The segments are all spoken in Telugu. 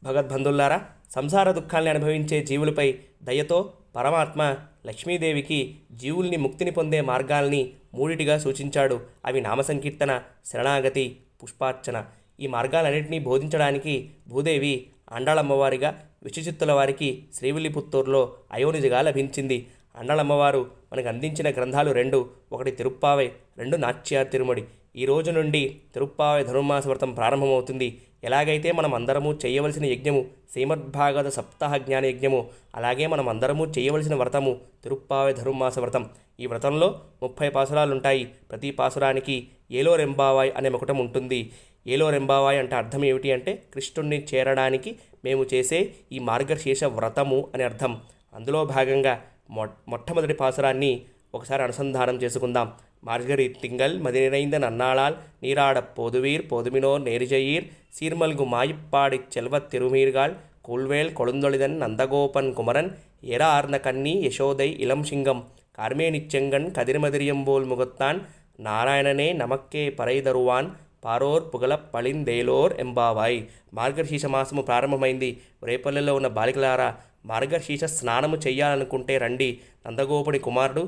భగవద్బంధుల్లారా, సంసార దుఃఖాల్ని అనుభవించే జీవులపై దయతో పరమాత్మ లక్ష్మీదేవికి జీవుల్ని ముక్తిని పొందే మార్గాల్ని మూడిటిగా సూచించాడు. అవి నామసంకీర్తన, శరణాగతి, పుష్పార్చన. ఈ మార్గాలన్నింటినీ బోధించడానికి భూదేవి ఆండాళమ్మవారిగా విష్ణుచిత్తుల వారికి శ్రీవిల్లిపుత్తూరులో అయోనిజగా లభించింది. ఆండాళమ్మవారు మనకు అందించిన గ్రంథాలు రెండు. ఒకటి తిరుప్పావై, రెండు నాచ్యార్ తిరుమడి. ఈ రోజు నుండి తిరుప్పావై ధనుర్మాస వ్రతం ప్రారంభమవుతుంది. ఎలాగైతే మనం అందరము చేయవలసిన యజ్ఞము శ్రీమద్భాగవత సప్తాహ జ్ఞాన యజ్ఞము, అలాగే మనం అందరము చేయవలసిన వ్రతము తిరుప్పావై ధనుర్మాస వ్రతం. ఈ వ్రతంలో 30 పాసురాలుంటాయి. ప్రతి పాసురానికి ఏలోరెంబావాయ్ అనే మొకటం ఉంటుంది. ఏలోరెంబావాయ్ అంటే అర్థం ఏమిటి అంటే కృష్ణుణ్ణి చేరడానికి మేము చేసే ఈ మార్గశీర్ష వ్రతము అని అర్థం. అందులో భాగంగా మొట్టమొదటి పాసురాన్ని ఒకసారి అనుసంధానం చేసుకుందాం. మార్గరి తింగల్ మదినిరైంద నన్నాళాల్ నీరాడ పోదువీర్ పోదుమినోర్ నేరిజయీర్ సీర్మల్గు మాయిప్పాడి చెల్వత్ తిరుమీర్గాల్ కూల్వేల్ కొళుந்தொழிதன் నందగోపన్ కుమరన్ ఎర ఆర్న కన్నీ యశోదై ఇలం సింగం కార్మే నిత్యంగన్ కదిరిమదిరియంబోల్ ముగత్తాన్ నారాయణనే నమక్కే పరైదరువాన్ పారోర్ పుగల పళిందేలోర్ ఎంబావాయ్. మార్గశీర్ష మాసము ప్రారంభమైంది. రేపల్లెలో ఉన్న బాలికలారా, మార్గశీర్ష స్నానము చెయ్యాలనుకుంటే రండి. నందగోపుడి కుమారుడు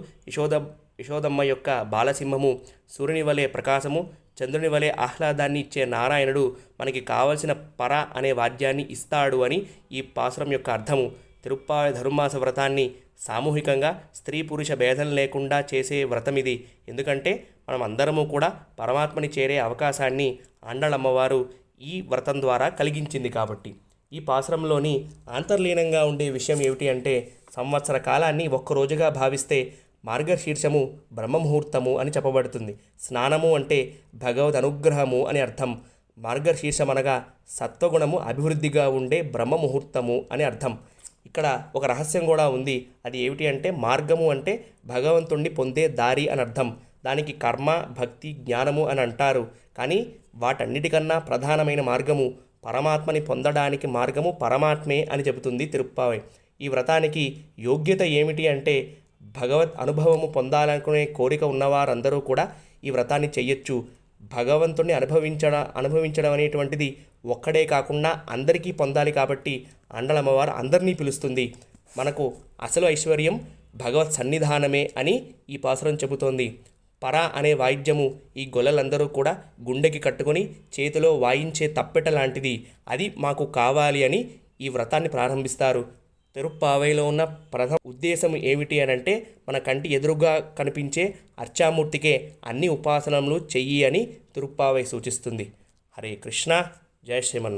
యశోదమ్మ యొక్క బాలసింహము, సూర్యుని వలె ప్రకాశము, చంద్రుని వలె ఆహ్లాదాన్ని ఇచ్చే నారాయణుడు మనకి కావలసిన పర అనే వాద్యాన్ని ఇస్తాడు అని ఈ పాసురం యొక్క అర్థము. తిరుప్పావై ధనుర్మాస వ్రతాన్ని సామూహికంగా స్త్రీ పురుష భేదం లేకుండా చేసే వ్రతమిది. ఎందుకంటే మనం అందరము కూడా పరమాత్మని చేరే అవకాశాన్ని ఆండాళమ్మవారు ఈ వ్రతం ద్వారా కలిగించింది కాబట్టి. ఈ పాసురంలోని అంతర్లీనంగా ఉండే విషయం ఏమిటి అంటే, సంవత్సర కాలాన్ని ఒక్కరోజుగా భావిస్తే మార్గశీర్షము బ్రహ్మముహూర్తము అని చెప్పబడుతుంది. స్నానము అంటే భగవద్ అనుగ్రహము అని అర్థం. మార్గశీర్షం అనగా సత్వగుణము అభివృద్ధిగా ఉండే బ్రహ్మముహూర్తము అని అర్థం. ఇక్కడ ఒక రహస్యం కూడా ఉంది. అది ఏమిటి అంటే, మార్గము అంటే భగవంతుణ్ణి పొందే దారి అని అర్థం. దానికి కర్మ, భక్తి, జ్ఞానము అని అంటారు. కానీ వాటన్నిటికన్నా ప్రధానమైన మార్గము, పరమాత్మని పొందడానికి మార్గము పరమాత్మే అని చెబుతుంది తిరుప్పావై. ఈ వ్రతానికి యోగ్యత ఏమిటి అంటే, భగవత్ అనుభవము పొందాలనుకునే కోరిక ఉన్నవారందరూ కూడా ఈ వ్రతాన్ని చెయ్యొచ్చు. భగవంతుణ్ణి అనుభవించడం అనేటువంటిది ఒక్కడే కాకుండా అందరికీ పొందాలి కాబట్టి ఆండాళమ్మవారు అందరినీ పిలుస్తుంది. మనకు అసలు ఐశ్వర్యం భగవత్ సన్నిధానమే అని ఈ పాసురం చెబుతోంది. పర అనే వాయిద్యము ఈ గొల్లలందరూ కూడా గుండెకి కట్టుకొని చేతిలో వాయించే తప్పెట లాంటిది. అది మాకు కావాలి అని ఈ వ్రతాన్ని ప్రారంభిస్తారు. తిరుప్పావైలో ఉన్న ప్రథమ ఉద్దేశం ఏమిటి అని అంటే, మన కంటి ఎదురుగా కనిపించే అర్చామూర్తికే అన్ని ఉపాసనలు చెయ్యి అని తిరుప్పావై సూచిస్తుంది. హరే కృష్ణ, జయ శ్రీమన్నారాయణ.